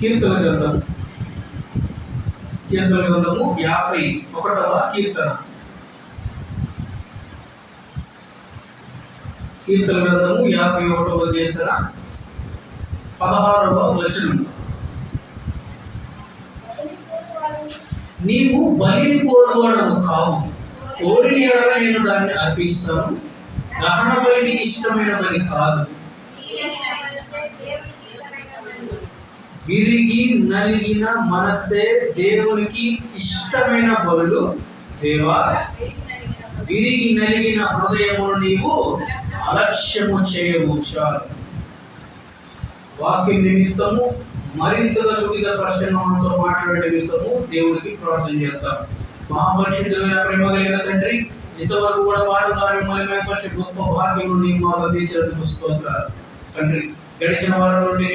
కీర్తన గ్రంథము 51వ కీర్తన. కీర్తన గ్రంథము 51వ కీర్తన 16వ వచనం. నీవు బలిని కోరువాడవు కావు, కోరిన ఎడల నేను దాన్ని అర్పిస్తాను. దహన బలిని ఇష్టమైన బలి కాదు. విరిగి నలిగిన మనస్సే దేవునికి ఇష్టమైన బలులు. దేవా, విరిగి నలిగిన హృదయమును నీవు అలక్ష్యము చేయవు. చాలు. వాక్యం నిమిత్తము మరింతగా సుడిగా స్పష్టంగా మనతో మాట్లాడే నిమిత్తము దేవుడికి ప్రార్థన చేద్దాం. మహాపరిశుద్ధమైన ప్రేమ కలిగిన తండ్రి, ఇంతవరకు కూడా పాడుగా మిమ్మల్ని మేపరిచే గొప్ప భాగ్యము నీవు మాకు అందించినందుకు స్తోత్రాలు తండ్రి. గడిచిన వారం నుండి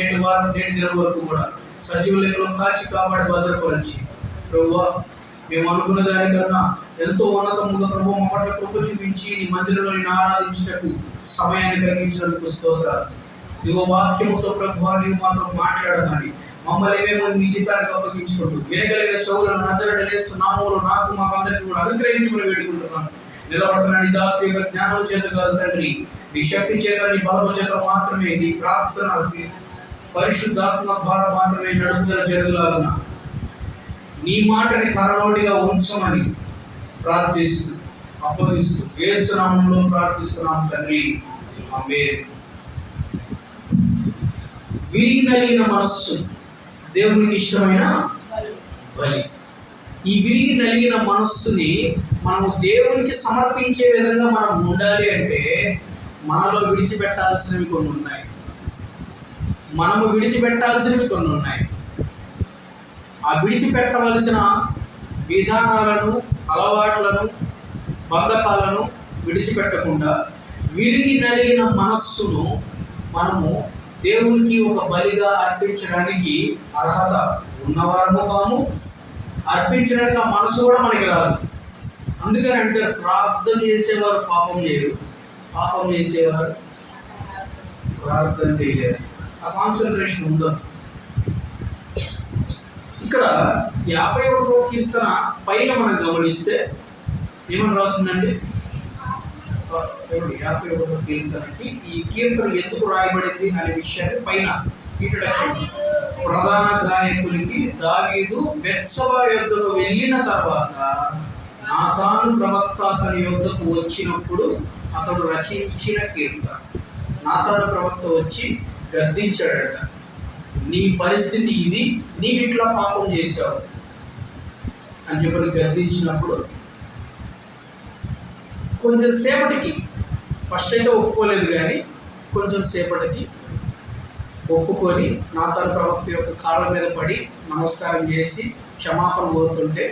నేటి దినం వరకు కూడా సజీవ లెక్కలో కాచి కాపాడి భద్రపరిచి ప్రభువా, మేము అనుకున్న దానికన్నా ఎంతో ఉన్నతముగా ప్రభు మా పట్ల కృప చూపించి నీ మందిరంలో నేను ఆరాధించటకు సమయాన్ని కలిగించినందుకు స్తోత్రాలు. ఇదిగో వాక్యముతో ప్రభువా నీవు మాతో మాట్లాడమని మమ్మల్ని మేము నీ చిత్తానికి అప్పగించుకుంటూ వినగలిగిన చెవులను నజరుడైన యేసు నామములో నాకు మాకందరికీ కూడా అనుగ్రహించమని వేడుకుంటున్నాను. నిలబడుతున్న నీ దాసుడి యొక్క జ్ఞానం చేత కాదు తండ్రి, నీ శక్తి చేత, నీ బలము చేత మాత్రమే, నీ ప్రార్థన పరిశుద్ధాత్మ ద్వారా మాత్రమే నడుపుదల జరుగులాగున నీ మాటని తరలోడిగా ఉంచమని ప్రార్థిస్తూ అప్పగిస్తూ యేసు నామములో ప్రార్థిస్తున్నాం తండ్రి, ఆమేన్. విరిగి నలిగిన మనస్సు దేవునికి ఇష్టమైన బలి. ఈ విరిగి నలిగిన మనస్సుని మనము దేవునికి సమర్పించే విధంగా మనం ఉండాలి అంటే మనలో విడిచిపెట్టాల్సినవి కొన్ని ఉన్నాయి. మనము విడిచిపెట్టాల్సినవి కొన్ని ఉన్నాయి. ఆ విడిచిపెట్టవలసిన విధానాలను, అలవాట్లను, బంధకాలను విడిచిపెట్టకుండా విరిగి నలిగిన మనస్సును మనము దేవునికి ఒక బలిగా అర్పించడానికి అర్హత ఉన్నవారము కాము. అర్పించడానికి ఆ మనసు కూడా మనకి రాదు. అందుకని అంటే ప్రార్థన చేసేవారు పాపం చేయరు, పాపం చేసేవారు ప్రార్థన చేయలేరు. ఆ కాన్సన్ట్రేషన్ ఉండదు. ఇక్కడ 51వ కీర్తన పైన మనం గమనిస్తే ఏమని రాసిందండి? 51వ కీర్తనకి ఈ కీర్తన ఎందుకు రాయబడింది అనే విషయాన్ని పైన ఇంట్రడక్షన్. ప్రధాన గాయకునికి దావీదు బెత్షెబా యొద్దకు వెళ్ళిన తర్వాత నాతాను ప్రవక్త అతని యొద్దకు వచ్చినప్పుడు అతడు రచించిన కీర్తన. నాతాను ప్రవక్త వచ్చి గద్దించాడట, నీ పరిస్థితి ఇది, నీ ఇట్లా పాపం చేశావు అని చెప్పి గద్దించినప్పుడు కొంచెం సేపటికి, ఫస్ట్ అయితే ఒప్పుకోలేదు కానీ కొంచెం సేపటికి ఒప్పుకొని నాతాను ప్రవక్త యొక్క కాళ్ళ మీద పడి నమస్కారం చేసి క్షమాపణ కోరుతుంటే,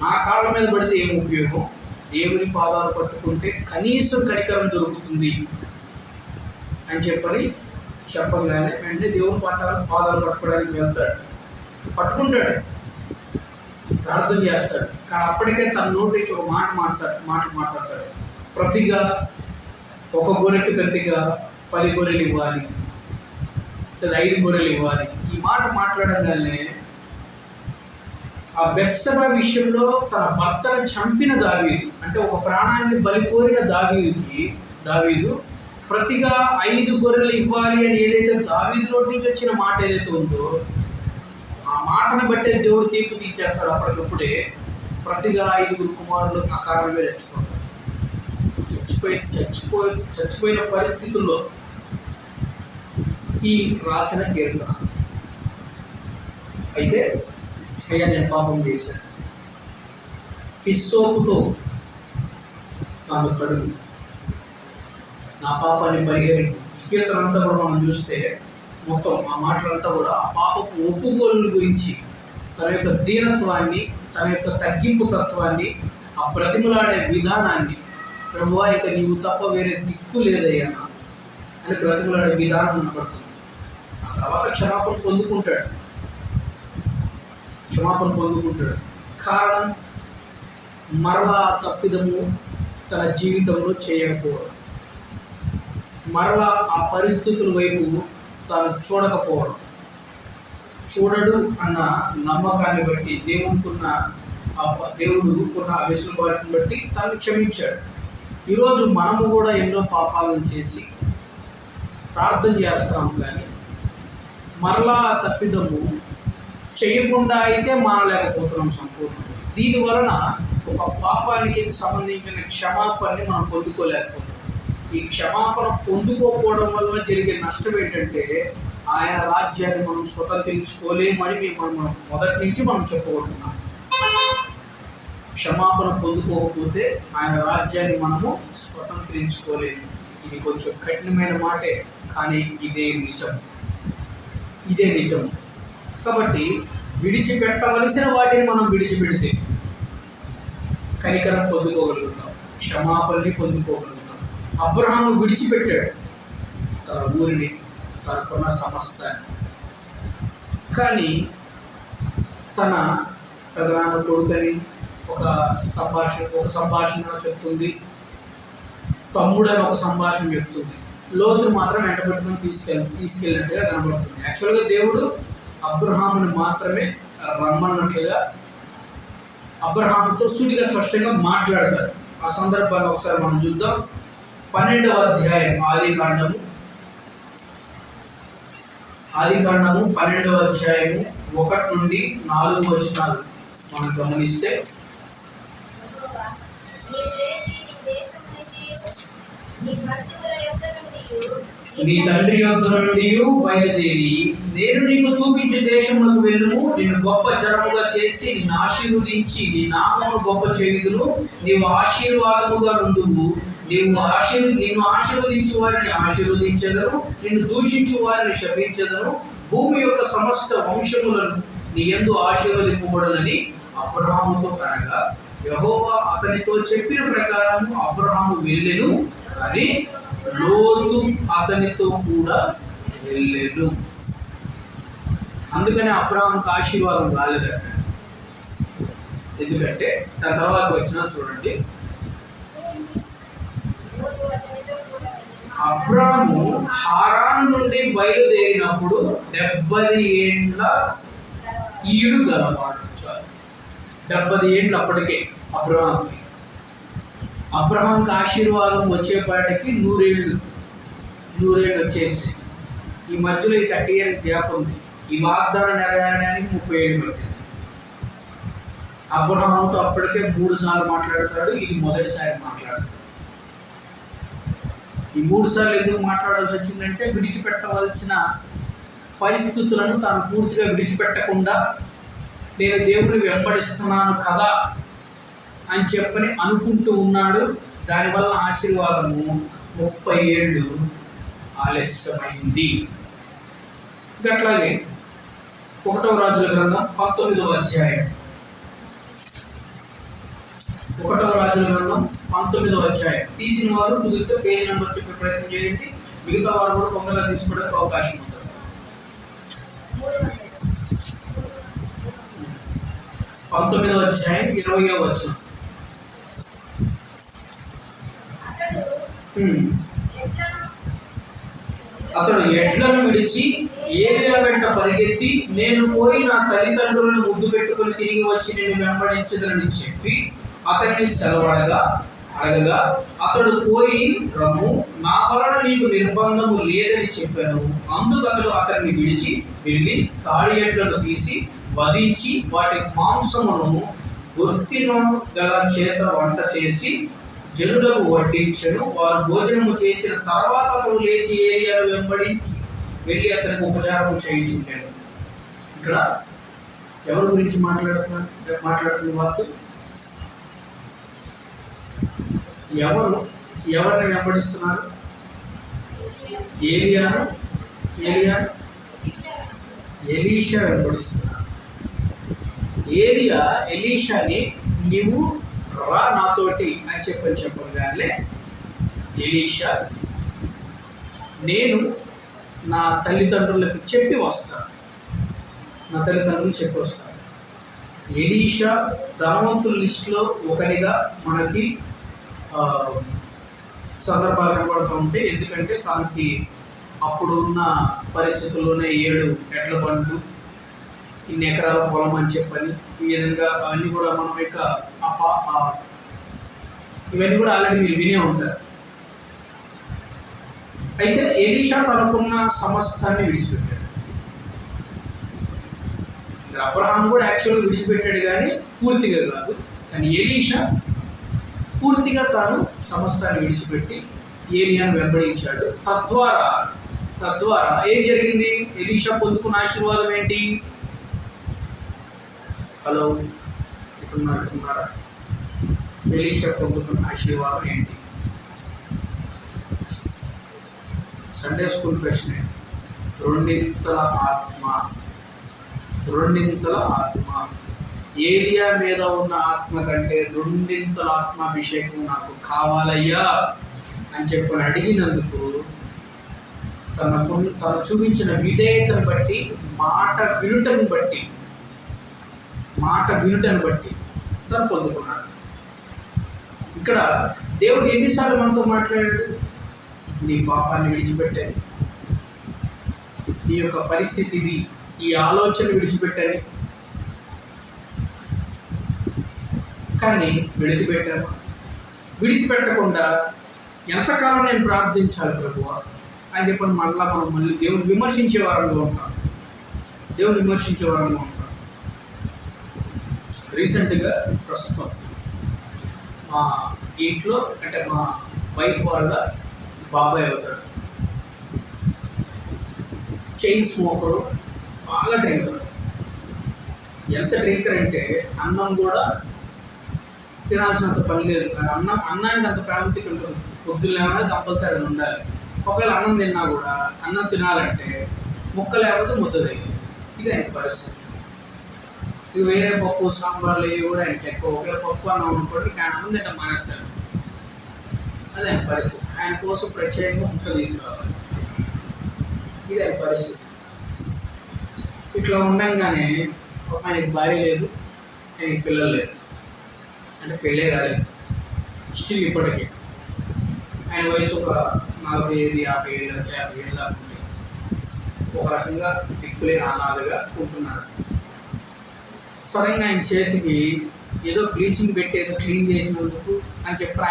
నా కాళ్ళ మీద పడితే ఏం ఉపయోగం, దేవుని పాదాలు పట్టుకుంటే కనీసం కనికరం దొరుకుతుంది అని చెప్పగానే వెంటనే దేవుని పాదాలు పట్టుకోవడానికి వెళ్తాడు. పట్టుకుంటాడు, ప్రార్థన చేస్తాడు. కానీ అప్పటికే తన నోటి నుంచి ఒక మాట మాట్లాడతాడు. ప్రతిగా ఒక గొర్రెకి ప్రతిగా 10 గొర్రెలు ఇవ్వాలి, 5 గొర్రెలు ఇవ్వాలి. ఈ మాట మాట్లాడగానే ఆ బెత్షెబా విషయంలో తన భర్తను చంపిన దావీదు, అంటే ఒక ప్రాణాన్ని బలి కోరిన దావీదు ప్రతిగా 5 గొర్రెలు ఇవ్వాలి అని ఏదైతే దావీదు నోటి నుంచి వచ్చిన మాట ఏదైతే ఉందో ఆ మాటను బట్టే దేవుడు తీర్పు తీర్చేస్తాడు. అప్పటికప్పుడే ప్రతిగా 5 కుమారులు అకారణంగా చచ్చిపోయిన పరిస్థితుల్లో ఈ రాసిన కీర్తన. అయితే అయ్యా నేను పాపం చేశాను, హిస్సోపుతో నన్ను కడుగు, నా పాపాన్ని పరిహరించు. ఈ కీర్తన అంతా కూడా మనం చూస్తే మొత్తం ఆ మాటలంతా కూడా ఆ పాపపు ఒప్పుకోళ్ళ గురించి, తన యొక్క దీనత్వాన్ని, తన యొక్క తగ్గింపు తత్వాన్ని, ఆ బ్రతిమలాడే విధానాన్ని, ప్రభువా ఇక నీవు తప్ప వేరే దిక్కు లేదయ్యా అని బ్రతిమలాడే విధానం కనపడుతుంది. ఆ తర్వాత క్షమాపణ పొందుకుంటాడు. కారణం మరలా తప్పిదము తన జీవితంలో చేయకపోవడం, మరలా ఆ పరిస్థితుల వైపు తాను చూడకపోవడం. చూడడు అన్న నమ్మకాన్ని బట్టి దేవుడు ఉన్న వెసులుబాటుని బట్టి తను క్షమించాడు. ఈరోజు మనము కూడా ఎన్నో పాపాలను చేసి ప్రార్థన చేస్తాము, కానీ మరలా తప్పిదము చేయకుండా అయితే మానలేకపోతున్నాం సంపూర్ణంగా. దీనివలన ఒక పాపానికి సంబంధించిన క్షమాపణని మనం పొందుకోలేకపోతున్నాం. ఈ క్షమాపణ పొందుకోకపోవడం వల్ల జరిగే నష్టం ఏంటంటే ఆయన రాజ్యాన్ని మనం స్వతంత్రించుకోలేమని మనం మొదటి నుంచి మనం చెప్పుకుంటున్నాం. క్షమాపణ పొందుకోకపోతే ఆయన రాజ్యాన్ని మనము స్వతంత్రించుకోలేము. ఇది కొంచెం కఠినమైన మాటే, కానీ ఇదే నిజం. కాబట్టి విడిచిపెట్టవలసిన వాటిని మనం విడిచిపెడితే కనికరం పొందుకోగలుగుతాం, క్షమాపణని పొందుకోగలుగుతాం. అబ్రహాము విడిచిపెట్టాడు తన ఊరిని, తనకున్న సమస్తాన్ని, కానీ తన ప్రధాన కొడుకని ఒక సంభాషణ చెప్తుంది, తమ్ముడని ఒక సంభాషణ చెప్తుంది. లోతు మాత్రం వెంటబెట్టుకుని తీసుకెళ్ళినట్టుగా కనబడుతుంది. యాక్చువల్గా దేవుడు అబ్రహాముని మాత్రమే రమ్మన్నట్లుగా అబ్రహాముతో సూటిగా స్పష్టంగా మాట్లాడతారు. ఆ సందర్భాన్ని ఒకసారి మనం చూద్దాం. 12వ అధ్యాయం ఆదికాండము 12వ అధ్యాయము 1 నుండి 4 వచనాలు మనం గమనిస్తే, నీ తండ్రి యొద్ద నుండి బయలుదేరి నేను నీకు చూపించే దేశములకు వెళ్ళుము. నిన్ను గొప్ప జనముగా చేసి నిన్ను ఆశీర్వదించి నీ నామమును గొప్ప చేయుదును. నీవు ఆశీర్వాదముగా నుండువు. నిన్ను ఆశీర్వదించు వారిని ఆశీర్వదించెదను, నిన్ను దూషించు వారిని శపించెదను. భూమి యొక్క సమస్త వంశములను నీ యందు ఆశీర్వదింపబడునని అబ్రహాముతో అనగా, యెహోవా అతనితో చెప్పిన ప్రకారం అబ్రహాము వెళ్ళెను, కానీ లోతు అతనితో కూడా వెళ్ళెను. అందుకని అబ్రహాముకు ఆశీర్వాదం రాలేదట. ఎందుకంటే దాని తర్వాత వచ్చినా చూడండి, అబ్రాము హారాను నుండి బయలుదేరినప్పుడు 70 ఏండ్ల ఈడు గలవాడు. 70 ఏండ్లు అప్పటికే అబ్రహాంకి ఆశీర్వాదం వచ్చేపాటికి 100 ఏళ్ళు వచ్చేసి, ఈ మధ్యలో ఈ 30 ఇయర్స్ గ్యాప్ ఉంది. ఈ వాగ్దానం నెరవేరడానికి 30 ఏళ్ళు పట్టింది. అబ్రహాముతో అప్పటికే 3 సార్లు మాట్లాడతాడు, ఇది మొదటిసారి మాట్లాడతాడు. ఈ 3 సార్లు ఎందుకు మాట్లాడాల్సి వచ్చిందంటే, విడిచిపెట్టవలసిన పరిస్థితులను తాను పూర్తిగా విడిచిపెట్టకుండా నేను దేవుడిని వెంబడిస్తున్నాను కదా అని చెప్పని అనుకుంటూ ఉన్నాడు. దానివల్ల ఆశీర్వాదము 30 ఏళ్ళు ఆలస్యమైంది. అట్లాగే 1వ రాజుల గ్రంథం 19వ అధ్యాయం 19వ అధ్యాయం తీసిన వారు కుదిరితే పేజీ నెంబర్ చెప్పే ప్రయత్నం చేయండి. మిగతా వారు కూడా తొందరగా తీసుకోవడానికి అవకాశం ఉంటుంది. 19వ అధ్యాయం 20వ వచనం. అతడు ఎడ్లను విడిచి ఏలియా వెంట పరిగెత్తి, నేను పోయి నా తల్లిదండ్రులను ముద్దు పెట్టుకుని తిరిగి వచ్చి నేను వెంబడించదని చెప్పి అతన్ని సెలవడగా అడగగా, అతడు పోయి రమ్ము, నా వలన నీకు నిర్బంధము లేదని చెప్పాను. అందుకు అతడు అతన్ని విడిచి వెళ్ళి తాడి ఎడ్లను తీసి వధించి వాటి మాంసమును గుర్తిన గల చేత వంట చేసి జనులకు వడ్డించెను. వారు భోజనము చేసిన తర్వాత అతడు లేచి ఏలియాను వెంబడించి వెళ్ళి అతనికి ఉపచారం చేయించుంటాడు. ఇక్కడ ఎవరి గురించి మాట్లాడుతున్న వారు? ఎవరిని వెంబడిస్తున్నారు? ఎలీషా వెంబడిస్తున్నారు. ఎలీషాని నీవు రా నాతోటి అని చెప్పగానే ఎలీషా, నేను నా తల్లిదండ్రులకు చెప్పి వస్తాను. ఎలీషా ధనవంతుల లిస్టులో ఒకరిగా మనకి సందర్భాలు కనబడుతూ ఉంటాయి. ఎందుకంటే తనకి అప్పుడు ఉన్న పరిస్థితుల్లోనే 7 ఎడ్ల బండ్లు, ఇన్ని ఎకరాల పొలం అని చెప్పని ఈ విధంగా అవన్నీ కూడా మనం యొక్క ఇవన్నీ కూడా ఆల్రెడీ మీరు వినే ఉంటారు. అయితే ఎలీషా తనకున్న సమస్తాన్ని విడిచిపెట్టాడు. అబ్రహాం కూడా యాక్చువల్గా విడిచిపెట్టాడు కానీ పూర్తిగా కాదు. కానీ ఎలీషా పూర్తిగా తాను సమస్తాన్ని విడిచిపెట్టి ఏలియాను వెంబడించాడు. తద్వారా ఏం జరిగింది? ఎలీషా పొందుకున్న ఆశీర్వాదం ఏంటి? హలో, అనుకున్నారా? ఎలీషా పొందుకున్న ఆశీర్వాదం ఏంటి? సండే స్కూల్ ప్రశ్న. రెండింతల ఆత్మ. ఏలియా మీద ఉన్న ఆత్మ కంటే రెండింతల ఆత్మాభిషేకం నాకు కావాలయ్యా అని చెప్పని అడిగినందుకు తను చూపించిన విధేయతను బట్టి, మాట వినుటను బట్టి తను పొందుకున్నాడు. ఇక్కడ దేవుడు ఎన్నిసార్లు మనతో మాట్లాడాడు? నీ పాపాన్ని విడిచిపెట్టాను, నీ యొక్క పరిస్థితి ఇది, ఈ ఆలోచన విడిచిపెట్టాను. కానీ విడిచిపెట్టకుండా ఎంతకాలం నేను ప్రార్థించాలి ప్రభువా అని చెప్పని మళ్ళీ దేవుని విమర్శించే వారంలో ఉంటాం. రీసెంట్గా ప్రస్తుతం మా ఇంట్లో, అంటే మా వైఫ్ వాళ్ళ బాబాయ్ అవుతాడు, చైన్ స్మోకరు, బాగా డ్రింకర్. ఎంత డ్రింకర్ అంటే అన్నం కూడా తినాల్సినంత పని లేదు, కానీ అన్నానికి అంత ప్రాముఖ్యత ఉంటుంది. పొద్దున్న కంపల్సరీ ఉండాలి. ఒకవేళ అన్నం తిన్నా కూడా అన్నం తినాలంటే ముక్క లేకపోతే ముద్ద తెలియదు. ఇది ఆయన పరిస్థితి. ఇక వేరే పప్పు సాంబార్లు ఇవి కూడా ఆయనకి ఎక్కువ. ఒకవేళ పప్పు అన్నం అనుకోండి, కానీ అన్నం తింటే మానేస్తాడు. అదే ఆయన పరిస్థితి. ఆయన కోసం ప్రత్యేకంగా ముక్క తీసుకురావాలి. ఇది ఆయన పరిస్థితి. ఇట్లా ఉండగానే ఆయనకి భార్య లేదు, ఆయనకి పిల్లలు లేదు, అంటే పెళ్ళే కాలేదు స్టిల్ ఇప్పటికీ. ఆయన వయసు ఒక 45-50 ఏళ్ళ దాకా ఉంటే ఒక రకంగా దిక్కులే నానాలుగా ఉంటున్నాడు. సడన్గా ఆయన చేతికి ఏదో బ్లీచింగ్ పెట్టి ఏదో క్లీన్ చేసినందుకు అని చెప్పి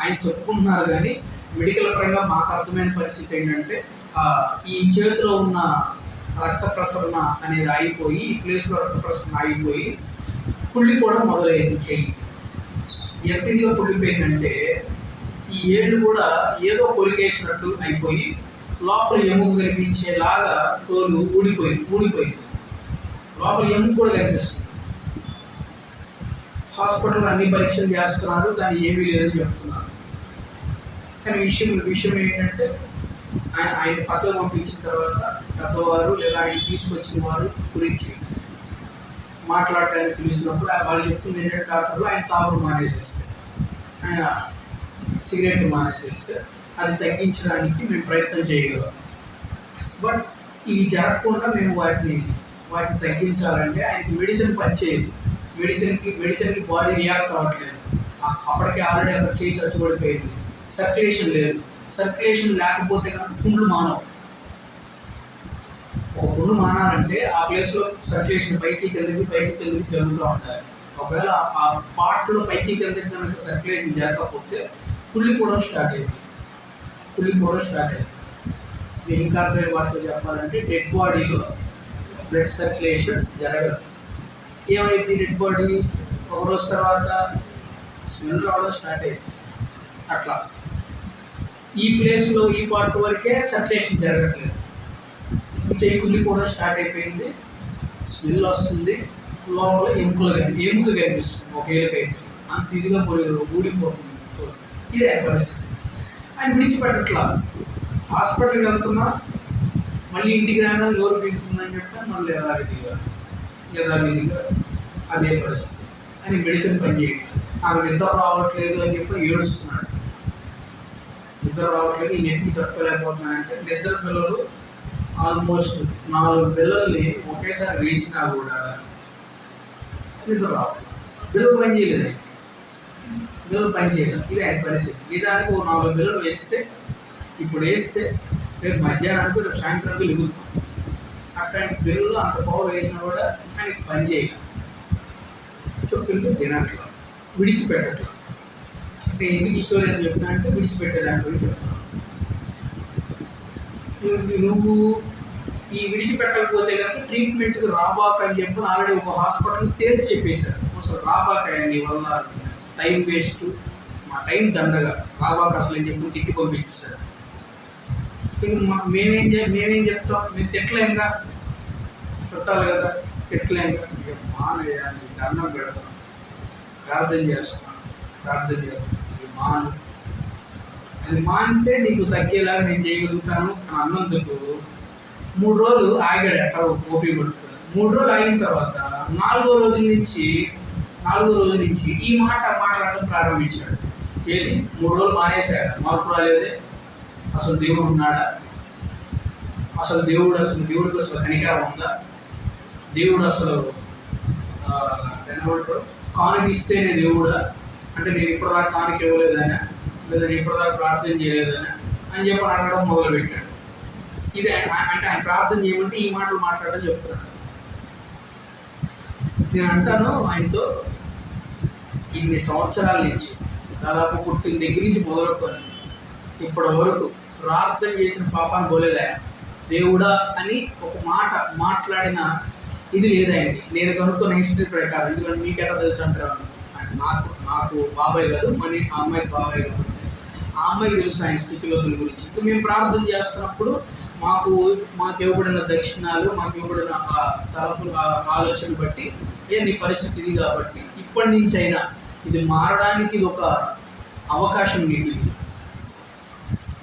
ఆయన చెప్పుకుంటున్నారు. కానీ మెడికల్ పరంగా మాకు అర్థమైన పరిస్థితి ఏంటంటే ఈ చేతిలో ఉన్న రక్త ప్రసరణ అనేది ఆగిపోయి, ఈ ప్లేస్లో రక్త ప్రసరణ ఆగిపోయి కుళ్ళిపోవడం మొదలైంది. చెయ్యి ఎంత ఇదిగా కుళ్ళిపోయిందంటే ఈ ఏళ్ళు కూడా ఏదో కొరికేసినట్టు అయిపోయి లోపల ఎముక కనిపించేలాగా తోలు ఊడిపోయింది. లోపల ఎముక కూడా కనిపిస్తుంది. హాస్పిటల్లో అన్ని పరీక్షలు చేస్తున్నారు, కానీ ఏమీ లేదని చెప్తున్నారు. కానీ విషయం ఏంటంటే ఆయన పక్కకు పంపించిన తర్వాత పెద్దవారు లేదా ఆయన తీసుకొచ్చిన వారు గురించి మాట్లాడటానికి పిలిచినప్పుడు వాళ్ళు చెప్తుంది ఏంటంటే డాక్టర్లు ఆయన తాగుడు మానేసేస్తే, ఆయన సిగరెట్ మానేసేస్తే అది తగ్గించడానికి మేము ప్రయత్నం చేయగలం. బట్ ఇవి జరగకుండా మేము వాటిని తగ్గించాలంటే ఆయనకి మెడిసిన్ పనిచేయదు. మెడిసిన్కి బాడీ రియాక్ట్ అవ్వట్లేదు. అప్పటికే ఆల్రెడీ అక్కడ చేయి చచ్చిపడిపోయింది. సర్క్యులేషన్ లేదు. సర్క్యులేషన్ లేకపోతే కనుక పుండ్లు మానవు. ఒక పుండు మానాలంటే ఆ ప్లేస్లో సర్క్యులేషన్ పైకి కిందకి జరుగుతూ ఉంటాయి. ఒకవేళ ఆ పార్ట్లో పైకి కిందకి కనుక సర్క్యులేషన్ జరగకపోతే కుళ్ళిపోవడం స్టార్ట్ అయింది. ఇంకా భాషలో చెప్పాలంటే డెడ్ బాడీలో బ్లడ్ సర్క్యులేషన్ జరగదు. ఏమైంది? డెడ్ బాడీ ఒక రోజు తర్వాత స్మెల్ రావడం స్టార్ట్ అయింది. అట్లా ఈ ప్లేస్లో ఈ పార్ట్ వరకే సర్క్యులేషన్ జరగట్లేదు. చెయ్యి కుళ్ళిపోవడం స్టార్ట్ అయిపోయింది. స్మెల్ వస్తుంది. లోపల ఎముక కనిపిస్తుంది. ఒక ఏళ్ళకైతే అంత ఇదిగా ఊడిపోతుంది. ఇదే పరిస్థితి. ఆయన విడిచిపెట్టట్లా. హాస్పిటల్కి వెళ్తున్నా, మళ్ళీ ఇంటికి రాగా నోరు పీకుతుందని చెప్పి మళ్ళీ యథావిధిగా అదే పరిస్థితి. అని మెడిసిన్ పనిచేయట్లేదు. నాకు నిద్ర రావట్లేదు అని చెప్పి ఏడుస్తున్నాడు. నిద్ర రావట్లేదు, ఈ నెట్ని తట్టుకోలేకపోతున్నానంటే నిద్ర పిల్లలు ఆల్మోస్ట్ 4 పిల్లల్ని ఒకేసారి వేసినా కూడా నిద్ర రావట్లేదు. పిల్లలు పనిచేయలేదు. ఇది ఆయన పరిస్థితి. నిజానికి ఓ 4 పిల్లలు వేస్తే, ఇప్పుడు వేస్తే రేపు మధ్యాహ్నానికి రేపు సాయంత్రానికి లిగుతాం. అట్లాంటి బెల్లు అంత పవర్ వేసినా కూడా ఆయనకి పని చేయక చెప్తుంటే తినట్లా, విడిచిపెట్టట్లా. అంటే ఎందుకు ఈ స్టోరీ అని చెప్తున్నా అంటే విడిచిపెట్టేదాని గురించి చెప్తాను. నువ్వు ఈ విడిచిపెట్టకపోతే కనుక ట్రీట్మెంట్కి రాబాక అని చెప్పి ఆల్రెడీ ఒక హాస్పిటల్ తేల్చి చెప్పేశారు, అసలు రాబాక నీ వల్ల టైం వేస్ట్, మా టైం దండగా, రాబాక అసలు అని చెప్పి తిట్టి పంపించారు. ఇంక మేమేం చెప్తాం, మేము తిట్టలేంగా, చుట్టాలి కదా, తిట్టలేంగా, మానేయాలి, దండం పెడతాం, ప్రార్థన చేస్తాం, మాను, అది మానితే నీకు తగ్గేలాగా నేను చేయగలుగుతాను అని అన్నందుకు 3 రోజులు ఆగాడు. అట్లా ఓపి పడుతుంది. 3 రోజులు ఆగిన తర్వాత 4వ రోజు నుంచి ఈ మాట మాట్లాడటం ప్రారంభించాడు. ఏది 3 రోజులు మానేశాడు, మార్పు రాలేదే, అసలు దేవుడు ఉన్నాడా, అసలు దేవుడికి అసలు కనికరం ఉందా, దేవుడు అసలు కానుకిస్తేనే దేవుడా, అంటే నేను ఇప్పటిదాకా కానుక ఇవ్వలేదనా, లేదా నేను ఇప్పటిదాకా ప్రార్థన చేయలేదనా అని చెప్పి అడగడం మొదలుపెట్టాడు. ఇది అంటే ఆయన ప్రార్థన చేయమంటే ఈ మాటలు మాట్లాడడం చెప్తున్నాడు. నేను అంటాను ఆయనతో, ఇన్ని సంవత్సరాల నుంచి దాదాపు పుట్టిన దగ్గర నుంచి మొదలుకొని ఇప్పటి వరకు ప్రార్థన చేసిన పాపాన్ని పోలేదా దేవుడా అని ఒక మాట మాట్లాడిన ఇది లేదండి. నేను కనుక్కున్న హిస్టరీ ప్రకారం, ఎందుకంటే మీకెలా తెలుసు అంటారు, నాకు బాబాయ్ కాదు, మరి ఆ అమ్మాయికి బాబాయ్ కాబట్టి ఆ అమ్మాయికి తెలుసు ఆయన స్థితిగతుల గురించి. ఇంకా మేము ప్రార్థన చేస్తున్నప్పుడు మాకు ఇవ్వబడిన దక్షిణాలు, మాకు ఇవ్వబడిన తలపుల ఆలోచన బట్టి నీ పరిస్థితి ఇది కాబట్టి ఇప్పటి నుంచి అయినా ఇది మారడానికి ఇది ఒక అవకాశం, నీకు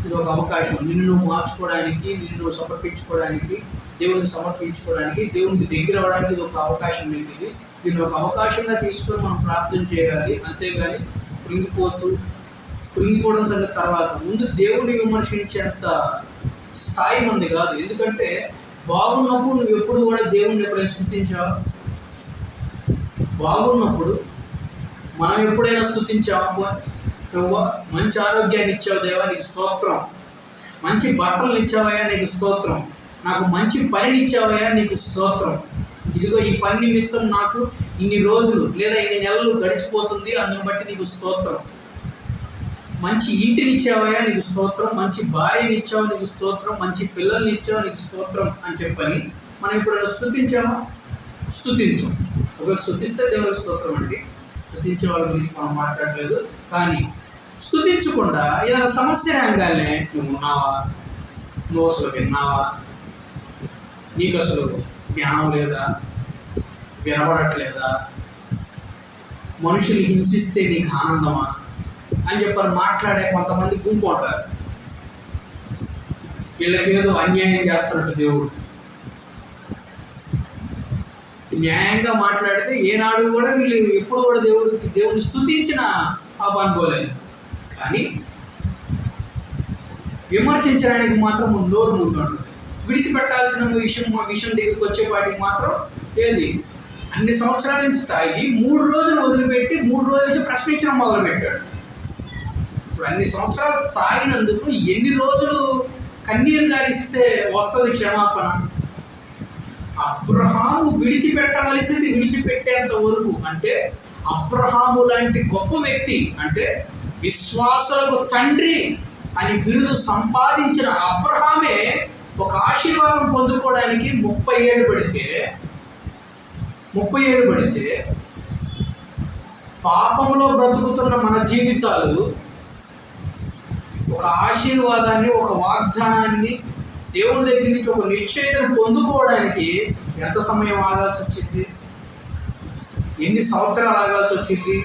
ఇది ఒక అవకాశం, నిన్ను నువ్వు మార్చుకోవడానికి, నిన్ను నువ్వు సమర్పించుకోవడానికి, దేవునికి సమర్పించుకోవడానికి, దేవునికి దగ్గర అవ్వడానికి ఇది ఒక అవకాశం నీకు. దీన్ని ఒక అవకాశంగా తీసుకొని మనం ప్రార్థన చేయాలి. అంతేగాని కృంగిపోవడం సంగతి తర్వాత, ముందు దేవుడిని విమర్శించేంత స్థాయి మంది కాదు. ఎందుకంటే బాగున్నప్పుడు నువ్వు ఎప్పుడు కూడా దేవుణ్ణి ఎప్పుడైనా స్తుతించావు? బాగున్నప్పుడు మనం ఎప్పుడైనా స్తుతించావు? మంచి ఆరోగ్యాన్ని ఇచ్చావు దేవా, నీకు స్తోత్రం, మంచి బట్టలు ఇచ్చావయ్యా, నీకు స్తోత్రం, నాకు మంచి పనిని ఇచ్చావయ్యా, నీకు స్తోత్రం, ఇదిగో ఈ పని నిమిత్తం నాకు ఇన్ని రోజులు లేదా ఇన్ని నెలలు గడిచిపోతుంది, అందుని బట్టి నీకు స్తోత్రం, మంచి ఇంటిని ఇచ్చావయ్యా, నీకు స్తోత్రం, మంచి భార్యని ఇచ్చావు, నీకు స్తోత్రం, మంచి పిల్లల్ని ఇచ్చావు, నీకు స్తోత్రం అని చెప్పని మనం ఇప్పుడు స్తుతించామా? స్తుతించాం. ఒకవేళ స్తుతిస్తే దేవుడికి స్తోత్రం అండి, స్తుతించే వాళ్ళ గురించి మనం మాట్లాడలేదు. కానీ స్తుతించకుండా ఏదైనా సమస్య రంగాలనే నువ్వు ఉన్నావా, నువ్వు అసలు విన్నావా, నీకు అసలు జ్ఞానం లేదా, వినబడట్లేదా, మనుషులు హింసిస్తే నీకు ఆనందమా అని చెప్పని మాట్లాడే కొంతమంది గుంపు ఉంటారు. వీళ్ళకేదో అన్యాయం చేస్తున్నట్టు దేవుడు. న్యాయంగా మాట్లాడితే ఏనాడు కూడా వీళ్ళు ఎప్పుడు కూడా దేవుడిని స్తుతించిన అనుకోలేదు. కానీ విమర్శించడానికి మాత్రం నోరు ముందు విడిచిపెట్టాల్సిన విషయం దగ్గరికి వచ్చేపాటికి మాత్రం ఏది అన్ని సంవత్సరాల నుంచి తాగి 3 రోజులు వదిలిపెట్టి 3 రోజులకి ప్రశ్నించడం మొదలుపెట్టాడు. ఇప్పుడు అన్ని సంవత్సరాలు తాగినందుకు ఎన్ని రోజులు కన్నీరు గారిస్తే వస్తుంది క్షమాపణ? అబ్రహాము విడిచిపెట్టవలసింది విడిచిపెట్టేంత వరకు, అంటే అబ్రహాము లాంటి గొప్ప వ్యక్తి, అంటే విశ్వాసులకు తండ్రి అని బిరుదు సంపాదించిన అబ్రహామే ఒక ఆశీర్వాదం పొందుకోవడానికి 30 ఏళ్ళు పడితే పాపంలో బ్రతుకుతున్న మన జీవితాలు ఒక ఆశీర్వాదాన్ని, ఒక వాగ్దానాన్ని, దేవుని దగ్గర నుంచి ఒక నిశ్చయితను పొందుకోవడానికి ఎంత సమయం ఆగాల్సి వచ్చింది? ఎన్ని సంవత్సరాలు ఆగాల్సి వచ్చింది?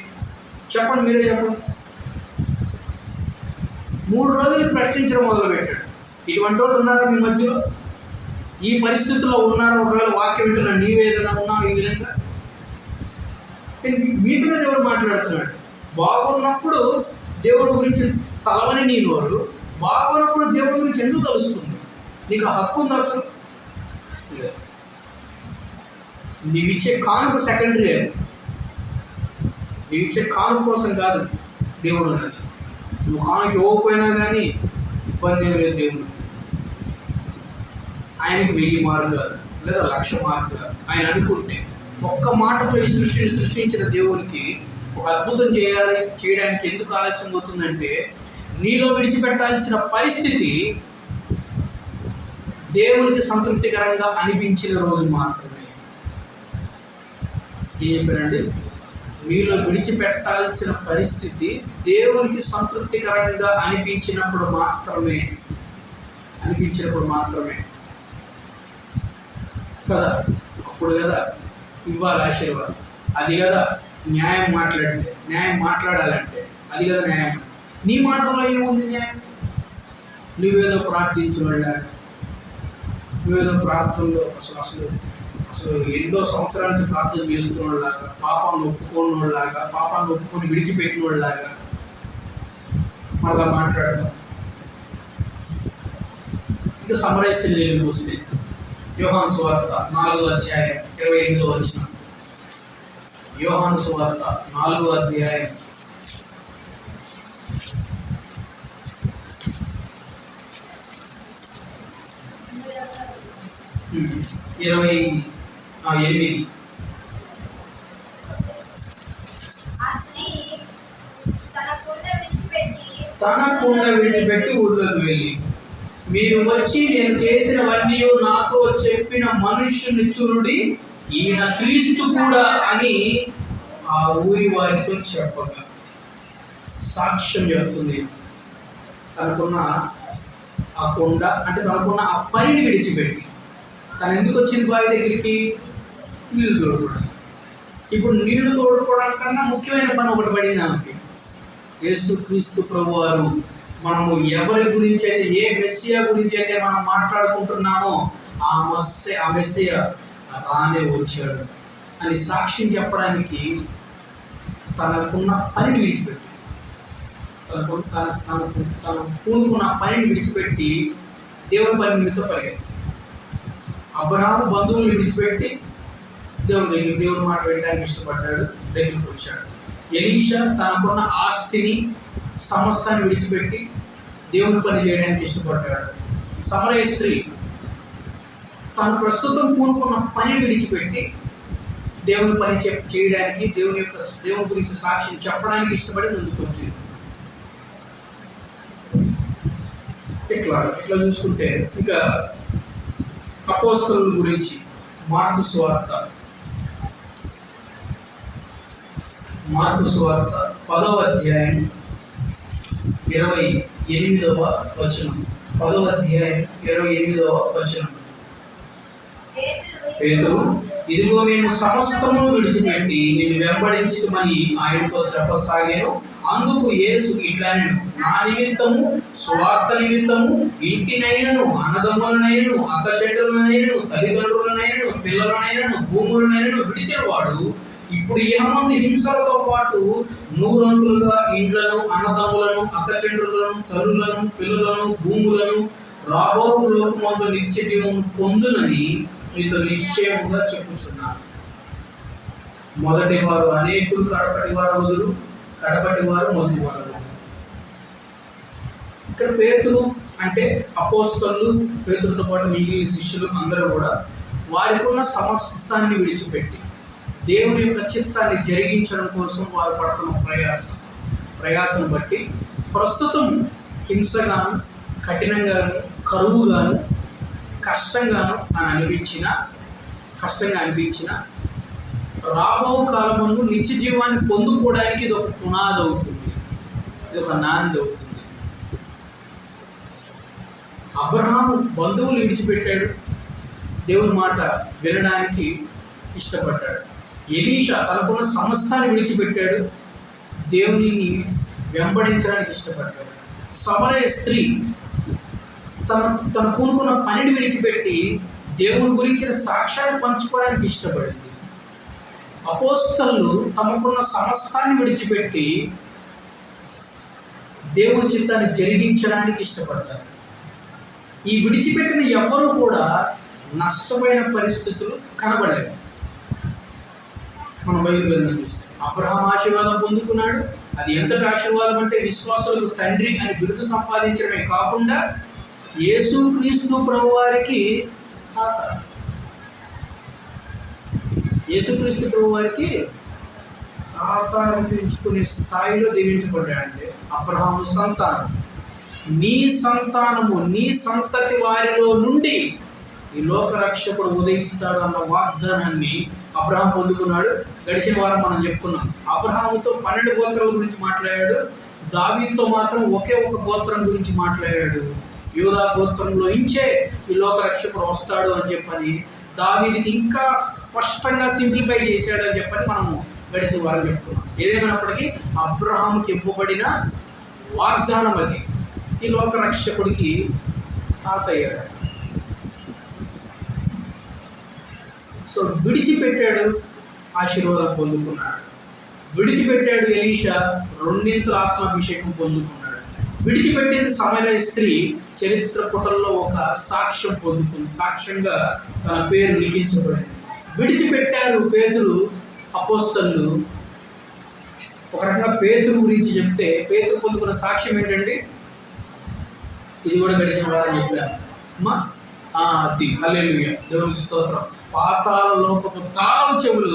చెప్పండి, మీరే చెప్పండి. 3 రోజులు ప్రశ్నించడం మొదలుపెట్టాడు. ఇటువంటి వాళ్ళు ఉన్నారా మీ మధ్యలో? ఈ పరిస్థితుల్లో ఉన్నారా? ఒకవేళ వాక్యం వింటున్నా నీవేదైనా ఉన్నావు ఈ విధంగా? మీతోనే దేవుడు మాట్లాడుతున్నాడు. బాగున్నప్పుడు దేవుడి గురించి తలవని నీ నోరు, బాగున్నప్పుడు దేవుడి గురించి ఎందుకు తెలుస్తుంది? నీకు ఆ హక్కు ఉంది అసలు? నీవిచ్చే కానుక సెకండరీ, అది నీవిచ్చే కానుక కోసం కాదు దేవుడు ఉన్నది. నువ్వు కానుక ఇవ్వకపోయినా కానీ ఇబ్బంది ఏం లేదు దేవుడు. ఆయనకి 1000 మార్గాలు. లేదా 1,00,000 మార్గాలు ఆయన అనుకుంటే ఒక్క మాటతో ఈ సృష్టిని సృష్టించిన దేవునికి ఒక అద్భుతం చేయడానికి ఎందుకు ఆలస్యం అవుతుందంటే, నీలో విడిచిపెట్టాల్సిన పరిస్థితి దేవునికి సంతృప్తికరంగా అనిపించిన రోజు మాత్రమే. ఏం చెప్పానండి? మీలో విడిచిపెట్టాల్సిన పరిస్థితి దేవునికి సంతృప్తికరంగా అనిపించినప్పుడు మాత్రమే కదా. అప్పుడు కదా ఇవ్వాలి ఆశీర్వాదం. అది కదా న్యాయం మాట్లాడాలంటే అది కదా న్యాయం. నీ మాటలో ఏముంది న్యాయం? నువ్వేదో ప్రార్థించిన వాళ్ళ, నువ్వేదో ప్రార్థనలో అసలు ఎన్నో సంవత్సరాల నుంచి ప్రార్థన చేస్తున్న వాళ్ళలాగా, పాపాన్ని ఒప్పుకొని విడిచిపెట్టిన వాళ్ళలాగా మళ్ళా మాట్లాడడం. ఇంకా సమరైజ్ తెలియని వస్తే యోహాను సువార్త 4:28. యోహాను సువార్త 4:28. తన కుండ విడిచిపెట్టి ఊళ్ళోకి వెళ్ళి, మీరు వచ్చి నేను చేసినవన్నీ నాతో చెప్పిన మనుష్యుని చూరుడి, ఈయన క్రీస్తు కూడా అని ఆ ఊరి వారితో చెప్పగా సాక్ష్యం చెప్తుంది. తనకున్న ఆ కొండ అంటే తనకున్న ఆ పనిని విడిచిపెట్టి తను ఎందుకు వచ్చింది బావి దగ్గరికి? నీళ్లు తోడుకోవడం. ఇప్పుడు నీళ్లు తోడుకోవడం కన్నా ముఖ్యమైన పని ఒకటి పడింది ఆమెకి. యేసు క్రీస్తు ప్రభువారు మనము ఎవరి గురించి అయితే, ఏ మెస్సియా గురించి అయితే మనం మాట్లాడుకుంటున్నామో ఆ మెస్సియా రానే వచ్చాడు అని సాక్ష్యం చెప్పడానికి తనకున్న పనిని విడిచిపెట్టి, తను పూనుకున్న పనిని విడిచిపెట్టి దేవుని పని నిమిత్తం పరిగెత్తి, అబ్రహాము బంధువులు విడిచిపెట్టి దేవుని మాట వినడానికి ఇష్టపడ్డాడు, దగ్గరికి వచ్చాడు. ఎలీషా తనకున్న ఆస్తిని సమస్తాన్ని విడిచిపెట్టి దేవుని పని చేయడానికి ఇష్టపడ్డాడు. సమరయ స్త్రీ తను ప్రస్తుతం పూనుకున్న పనిని విడిచిపెట్టి దేవుని పని చేయడానికి, దేవుని గురించి సాక్ష్యం చెప్పడానికి ఇష్టపడి ముందుకు వచ్చింది. ఇట్లా చూసుకుంటే ఇంకా అపోస్తలుల గురించి మార్కు సువార్త 10వ అధ్యాయం 28వ వచనం. 10వ అధ్యాయం 28వ వచనం. పేతురు, ఇదిగో మేము సమస్తము విడిచిపెట్టి నిన్ను వెంబడించమని ఆయనతో చెప్పసాగాను. అందుకు యేసు ఇట్లనెను, నా నిమిత్తము, సువార్త నిమిత్తము ఇంటినైనను, అన్నదమ్ములనైనను, అక్కచెడ్డలనైనను, తల్లిదండ్రులనైనను, పిల్లలనైనను, భూములనైనను విడిచిన వాడు ఇప్పుడు ఏమంది హింసలతో పాటు 100 ఇండ్లను, అన్నదమ్ములను, అక్కచెడ్డలను, తల్లులను, పిల్లలను, భూములను రాబోవు లోకమందు నిత్య జీవం పొందునని మీతో నిశ్చయముగా చెప్పుచున్నాను. మొదటి వారు అనేకులు, కడపటి వారు మొదలు, కడపటి వారు మొదటి వారు. ఇక్కడ పేతురు అంటే అపోస్తలులు, పేతురుతో పాటు మిగిలిన శిష్యులు అందరూ కూడా వారికి ఉన్న సమస్తాన్ని విడిచిపెట్టి దేవుని యొక్క చిత్తాన్ని జరిగించడం కోసం వారు పడుతున్న ప్రయాసం బట్టి ప్రస్తుతం హింసగాను, కఠినంగాను, కరువుగాను, కష్టంగా అనిపించిన రాబో కాలమందు నిత్య జీవాన్ని పొందుకోవడానికి ఇది ఒక పునాది అవుతుంది, ఇది ఒక నాంది అవుతుంది. అబ్రహాము బంధువులు విడిచిపెట్టాడు, దేవుని మాట వినడానికి ఇష్టపడ్డాడు. ఎలీషా తనకున్న సమస్తాన్ని విడిచిపెట్టాడు, దేవునిని వెంబడించడానికి ఇష్టపడ్డాడు. సమరయ స్త్రీ తన పూనుకున్న పనిని విడిచిపెట్టి దేవుని గురించిన సాక్ష్యాన్ని పంచుకోవడానికి ఇష్టపడింది. అపోస్తలులు తమకున్న సమస్తాన్ని విడిచిపెట్టి దేవుని చిత్తాన్ని జరిగించడానికి ఇష్టపడ్డారు. ఈ విడిచిపెట్టిన ఎవ్వరూ కూడా నష్టమైన పరిస్థితులు కనబడలేదు. మన బైబిల్ చూస్తే అబ్రహాం ఆశీర్వాదం పొందుకున్నాడు. అది ఎంతటి ఆశీర్వాదం అంటే విశ్వాసులకు తండ్రి అని బిరుదు సంపాదించడమే కాకుండా యేసు క్రీస్తు ప్రభువారికి తాత. యేసుక్రీస్తు ప్రభు వారికి తాత అనిపించుకునే స్థాయిలో దీవించబడ్డాడంటే అబ్రహాము సంతానం. నీ సంతానము, నీ సంతతి వారిలో నుండి ఈ లోక రక్షకుడు ఉదయిస్తాడు అన్న వాగ్దానాన్ని అబ్రహాం పొందుకున్నాడు. గడిచిన వారం మనం చెప్పుకున్నాం. అబ్రహాముతో 12 గోత్రాల గురించి మాట్లాడాడు. దావీదుతో మాత్రం ఒకే ఒక గోత్రం గురించి మాట్లాడాడు. యూదా గోత్రంలో ఇంచే ఈ లోక రక్షకుడు వస్తాడు అని చెప్పని దావీదుకి ఇంకా స్పష్టంగా సింప్లిఫై చేశాడు అని చెప్పని మనము గడిచిన వారం చెప్పుకున్నాం. ఏదేమైనప్పటికీ అబ్రహాముకి ఇవ్వబడిన వాగ్దానం అది. ఈ లోక రక్షకుడికి తాతయ్యాడు. సో విడిచిపెట్టాడు, ఆశీర్వాదం పొందుకున్నాడు. విడిచిపెట్టాడు ఎలీషా, 2 ఆత్మాభిషేకం పొందుకున్నాడు. విడిచిపెట్టింది సమరయ స్త్రీ చరిత్ర పుటల్లో ఒక సాక్ష్యం పొందుకుంది. సాక్ష్యంగా తన పేరు లిఖించబడింది. విడిచిపెట్టారు పేతురు, అపోస్తలులు. ఒక రకంగా పేతురు గురించి చెప్తే పేతురు పొందుకున్న సాక్ష్యం ఏంటండి? ఇది కూడా గడిచిన వారని చెప్పాను అమ్మా. అది హల్లెలూయా, దేవునికి స్తోత్రం. పాతాళ లోకపు తాళం చెవులు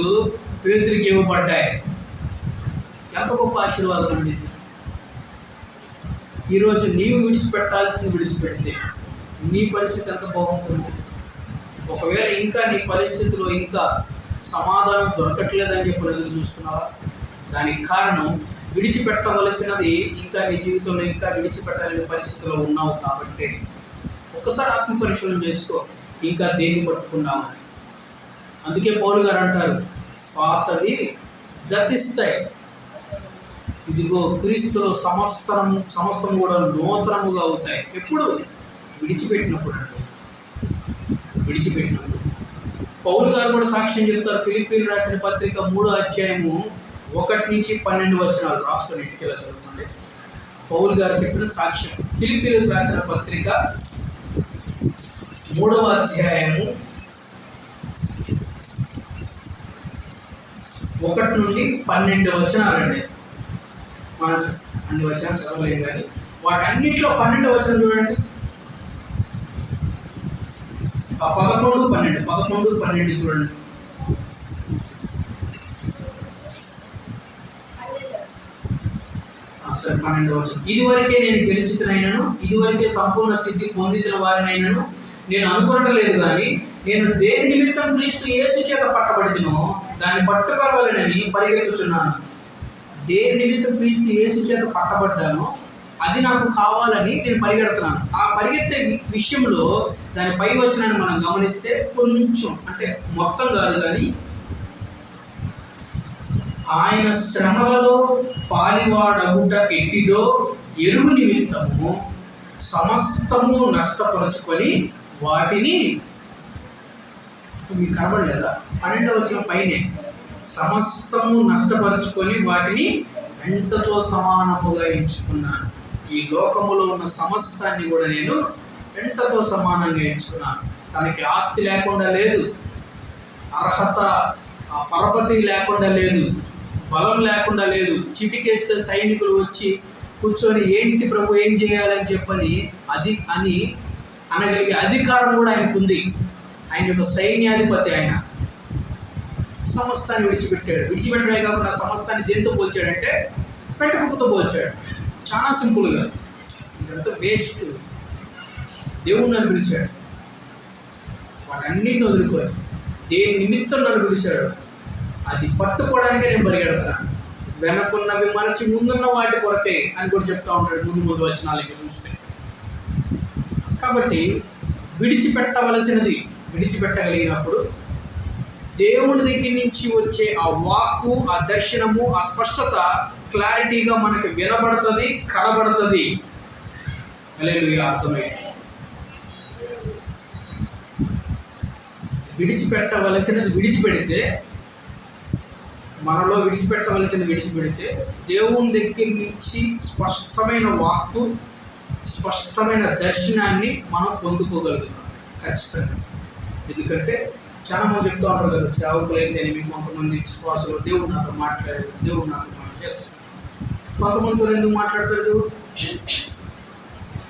పేతురికి ఇవ్వబడ్డాయి. ఎంత గొప్ప ఆశీర్వాదం అండి. ఈరోజు నీవు విడిచిపెట్టాల్సింది విడిచిపెడితే నీ పరిస్థితి ఎంత బాగుంటుంది. ఒకవేళ ఇంకా నీ పరిస్థితిలో ఇంకా సమాధానం దొరకట్లేదని చెప్పి ఎదురు చూస్తున్నావా? దానికి కారణం విడిచిపెట్టవలసినది ఇంకా నీ జీవితంలో ఇంకా విడిచిపెట్టాలనే పరిస్థితిలో ఉన్నావు కాబట్టి ఒక్కసారి ఆత్మ పరిశీలన చేసుకో, ఇంకా దేన్ని పట్టుకున్నామని. అందుకే పౌలు గారు అంటారు, పాతవి గతిస్తాయి, ఇదిగో క్రీస్తులో సమస్తము కూడా నూతనముగా అవుతాయి. ఎప్పుడు? విడిచిపెట్టినప్పుడు అండి. విడిచిపెట్టినప్పుడు. పౌలు గారు కూడా సాక్ష్యం చెప్తారు. ఫిలిప్పీలు రాసిన పత్రిక 3వ అధ్యాయము 1-12 రాసుకొని ఇంటికి ఎలా చదువుకోండి. పౌలు గారు చెప్పిన సాక్ష్యం. ఫిలిప్పీలకు రాసిన పత్రిక 3వ అధ్యాయము 1-12 అండి. మనం అన్ని వచనాలు చదవలేము కానీ వాటన్నింటిలో 12వ వచనం చూడండి. 11-12 చూడండి. సరే, 12వ వచనం. ఇదివరకే నేను గెలిచినైనను, ఇదివరకే సంపూర్ణ సిద్ధి పొందిన వారినైనను నేను అనుకోవట్లేదు, కానీ నేను దేని నిమిత్తం క్రీస్తు యేసు చేత పట్టబడినో దాన్ని పట్టుకోవాలని పరిగెత్తుచున్నాను. దేని నిమిత్తం క్రీస్తు యేసు చేత పట్టబడ్డానో అది నాకు కావాలని నేను పరిగెడుతున్నాను. ఆ పరిగెత్తే విషయంలో దాని పై వచనాన్ని మనం గమనిస్తే కొంచెం, అంటే మొత్తం కాదు కానీ, ఆయన శ్రమలలో పాలివాడగుట ఎట్టిదో ఎరుగు నిమిత్తము సమస్తము నష్టపరుచుకొని వాటిని, మీకు కనబడలేదా? 12వ వచనం పైనే, సమస్తము నష్టపరుచుకొని వాటిని ఎంతతో సమానముగా ఎంచుకున్నాను. ఈ లోకములో ఉన్న సమస్తాన్ని కూడా నేను ఎంతతో సమానంగా ఎంచుకున్నాను. తనకి ఆస్తి లేకుండా లేదు, అర్హత పరపతి లేకుండా లేదు, బలం లేకుండా లేదు. చిటికేస్తే సైనికులు వచ్చి కూర్చొని ఏంటి ప్రభు ఏం చేయాలని చెప్పని అనగలిగే అధికారం కూడా ఆయనకు ఉంది. ఆయన యొక్క సైన్యాధిపతి. ఆయన సమస్తాన్ని విడిచిపెట్టాడు. విడిచిపెట్టడమే కాకుండా సమస్తాన్ని దేంతో పోల్చాడంటే పెట్టకపోతే పోల్చాడు. చాలా సింపుల్గా. ఇదంతా వేస్ట్. దేవుడు నన్ను పిలిచాడు, వాటన్నిటిని వదులుకొని దేని నిమిత్తం నన్ను పిలిచాడు అది పట్టుకోవడానికే నేను పరిగెడుతున్నాను. వెనకున్నవి మరచి ముందున్న వాటి కొరకే అని కూడా చెప్తా ఉంటాడు ముందు వచనాలకి చూస్తే. కాబట్టి విడిచిపెట్టవలసినది విడిచిపెట్టగలిగినప్పుడు దేవుడి దగ్గర నుంచి వచ్చే ఆ వాక్కు, ఆ దర్శనము, ఆ స్పష్టత క్లారిటీగా మనకు వినబడుతుంది, కనబడుతుంది. హల్లెలూయా. అర్థమైంది. విడిచిపెట్టవలసినది విడిచిపెడితే, మనలో విడిచిపెడితే దేవుని దగ్గర నుంచి స్పష్టమైన వాక్కు, స్పష్టమైన దర్శనాన్ని మనం పొందుకోగలుగుతాం ఖచ్చితంగా. ఎందుకంటే చాలా మంది చెప్తూ ఉంటారు కదా, సేవకులు అయితే మీకు కొంతమంది విశ్వాసులు దేవుడు నాతో మాట్లాడారు, దేవుడు నాతో ఎస్. కొంతమందితో ఎందుకు మాట్లాడతాడు?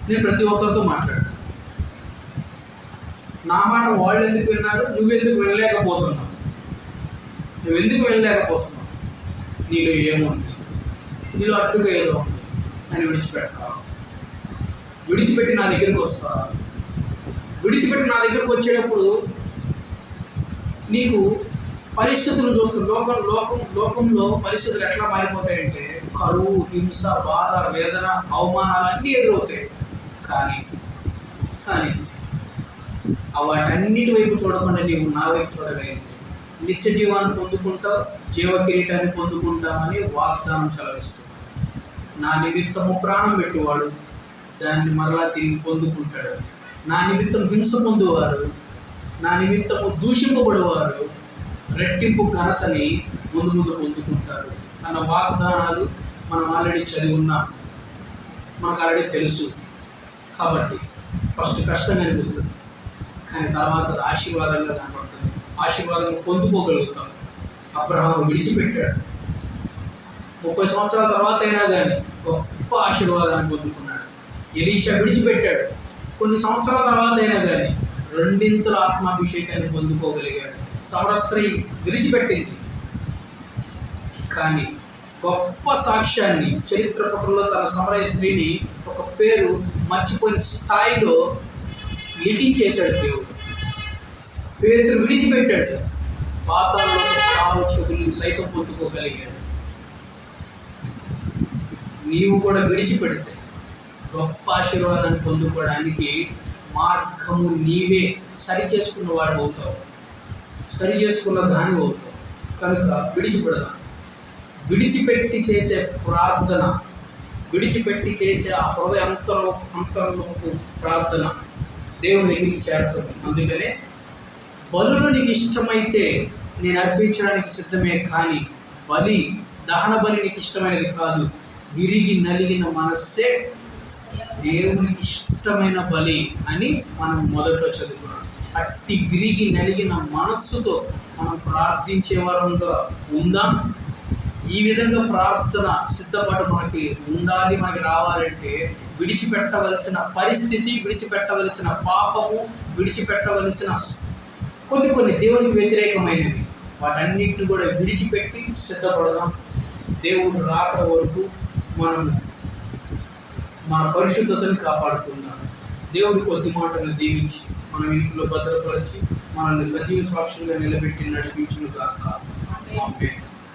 నేను ప్రతి ఒక్కరితో మాట్లాడతాను. నా మాట వాళ్ళు ఎందుకు విన్నారు, నువ్వెందుకు వినలేకపోతున్నావు? నువ్వు ఎందుకు వెళ్ళలేకపోతున్నావు? నీలో ఏముంది? నీలో అడ్డుగా ఏదో ఉంది అని విడిచిపెడతావు. విడిచిపెట్టి నా దగ్గరికి వస్తావా? విడిచిపెట్టి నా దగ్గరికి వచ్చేటప్పుడు నీకు పరిస్థితులు చూస్తూ లోకంలో పరిస్థితులు ఎట్లా మారిపోతాయంటే కరువు, హింస, బాధ, వేదన, అవమానాలు అన్నీ ఎదురవుతాయి. కానీ వాటన్నిటి వైపు చూడకుండా నీవు నా వైపు చూడగలిగితే నిత్య జీవాన్ని పొందుకుంటావు, జీవ కిరీటాన్ని పొందుకుంటామని వాగ్దానం సెలవిస్తుంది. నా నిమిత్తము ప్రాణం పెట్టేవాడు దాన్ని మరలా తిరిగి పొందుకుంటాడు. నా నిమిత్తం హింస పొందువారు, నా నిమిత్తము దూషింపబడేవారు రెట్టింపు ఘనతని ముందు పొందుకుంటారు అన్న వాగ్దానాలు మనం ఆల్రెడీ చదివి ఉన్నాం, మనకు ఆల్రెడీ తెలుసు. కాబట్టి ఫస్ట్ కష్టంగా అనిపిస్తుంది, కానీ తర్వాత ఆశీర్వాదంగా కనబడుతుంది. ఆశీర్వాదంగా పొందుకోగలుగుతాం. అబ్రహాము విడిచిపెట్టాడు, 30 సంవత్సరాల తర్వాత అయినా కానీ గొప్ప ఆశీర్వాదాన్ని పొందుకున్నాడు. ఎలీషా విడిచిపెట్టాడు, కొన్ని సంవత్సరాల తర్వాత అయినా కానీ రెండింతల ఆత్మాభిషేకాన్ని పొందుకోగలిగాడు. సమర స్త్రీ విడిచిపెట్టింది, కానీ గొప్ప సాక్ష్యాన్ని చరిత్ర పటంలో తన సమరయ స్త్రీని ఒక పేరు మర్చిపోయిన స్థాయిలో లిఖించేశాడు దేవుడు. పేతురు విడిచిపెట్టాడు, పాతాళంలో చావు చెవులు సైతం పొందుకోగలిగాడు. నీవు కూడా విడిచిపెడితే గొప్ప ఆశీర్వాదాన్ని పొందుకోవడానికి మార్గము నీవే సరి చేసుకున్న వాడు అవుతావు, సరి చేసుకున్న దాని అవుతావు. కనుక విడిచిపెడదాం. విడిచిపెట్టి చేసే ప్రార్థన, విడిచిపెట్టి చేసే ఆ హృదయ అంతరంలోపు ప్రార్థన దేవుని దగ్గరికి చేరుతుంది. అందుకనే బలులు నీకు ఇష్టమైతే నేను అర్పించడానికి సిద్ధమే, కానీ దహన బలి నీకు ఇష్టమైనది కాదు. విరిగి నలిగిన మనస్సే దేవునికి ఇష్టమైన బలి అని మనం మొదట్లో చదువుకున్నాం. అట్టి విరిగి నలిగిన మనస్సుతో మనం ప్రార్థించే వారంగా ఉందాం. ఈ విధంగా ప్రార్థన సిద్ధపాటు మనకి ఉండాలి. మనకి రావాలంటే విడిచిపెట్టవలసిన పరిస్థితి, విడిచిపెట్టవలసిన పాపము, విడిచిపెట్టవలసిన కొన్ని దేవునికి వ్యతిరేకమైనవి, వాటన్నిటిని కూడా విడిచిపెట్టి సిద్ధపడదాం. దేవుడు రాకడ వరకు మనం మన పరిశుద్ధతను కాపాడుకుందాం. దేవుడి కొద్ది మాటలు దీవించి మన ఇంట్లో భద్రపరిచి మనల్ని సజీవ సాక్షులుగా నిలబెట్టి నడిపించును గాక. ఆమేన్.